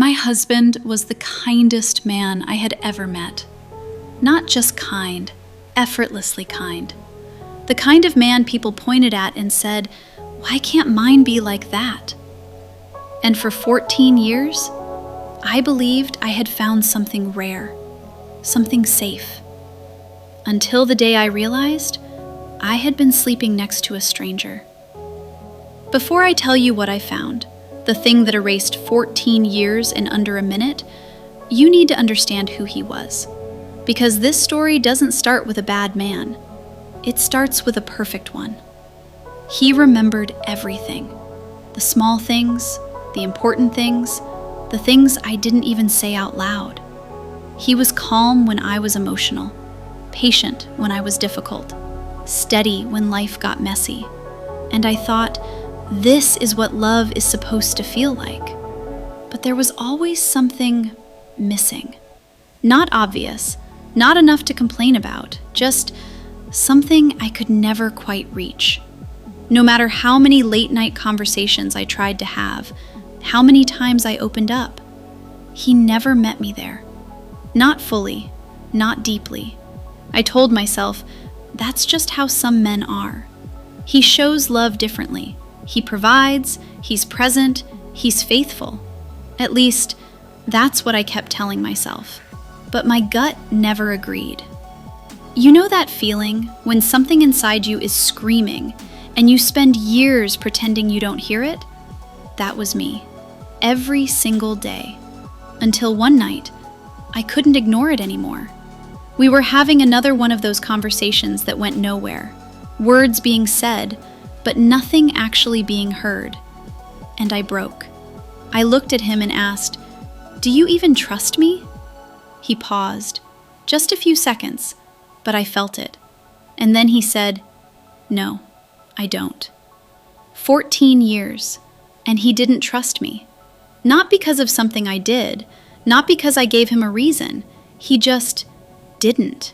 My husband was the kindest man I had ever met. Not just kind, effortlessly kind. The kind of man people pointed at and said, "Why can't mine be like that?" And for 14 years, I believed I had found something rare, something safe. Until the day I realized I had been sleeping next to a stranger. Before I tell you what I found, the thing that erased 14 years in under a minute, you need to understand who he was. Because this story doesn't start with a bad man. It starts with a perfect one. He remembered everything. The small things, the important things, the things I didn't even say out loud. He was calm when I was emotional, patient when I was difficult, steady when life got messy. And I thought, this is what love is supposed to feel like. But there was always something missing. Not obvious, not enough to complain about, just something I could never quite reach. No matter how many late-night conversations I tried to have, how many times I opened up, he never met me there. Not fully, not deeply. I told myself, that's just how some men are. He shows love differently. He provides, he's present, he's faithful. At least, that's what I kept telling myself. But my gut never agreed. You know that feeling when something inside you is screaming and you spend years pretending you don't hear it? That was me. Every single day. Until one night, I couldn't ignore it anymore. We were having another one of those conversations that went nowhere. Words being said, but nothing actually being heard. And I broke. I looked at him and asked, "Do you even trust me?" He paused, just a few seconds, but I felt it. And then he said, "No, I don't." 14 years, and he didn't trust me. Not because of something I did, not because I gave him a reason. He just didn't.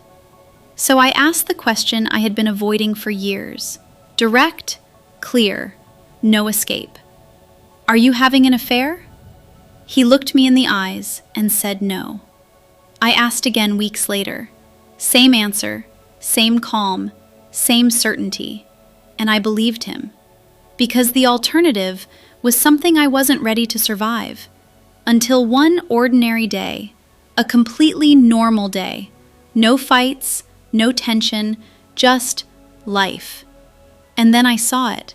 So I asked the question I had been avoiding for years. Direct, clear, no escape. "Are you having an affair?" He looked me in the eyes and said no. I asked again weeks later. Same answer, same calm, same certainty. And I believed him. Because the alternative was something I wasn't ready to survive. Until one ordinary day, a completely normal day. No fights, no tension, just life. And then I saw it.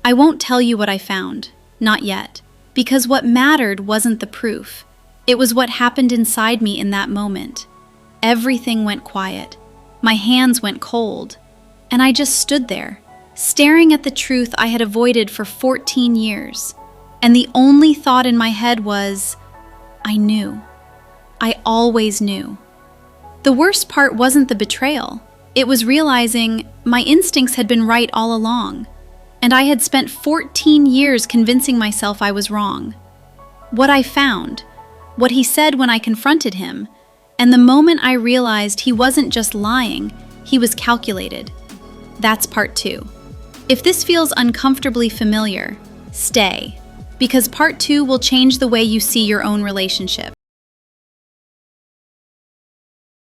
I won't tell you what I found, not yet, because what mattered wasn't the proof. It was what happened inside me in that moment. Everything went quiet. My hands went cold. And I just stood there, staring at the truth I had avoided for 14 years. And the only thought in my head was, I knew. I always knew. The worst part wasn't the betrayal. It was realizing my instincts had been right all along, and I had spent 14 years convincing myself I was wrong. What I found, what he said when I confronted him, and the moment I realized he wasn't just lying, he was calculated. That's part 2. If this feels uncomfortably familiar, stay, because part 2 will change the way you see your own relationship.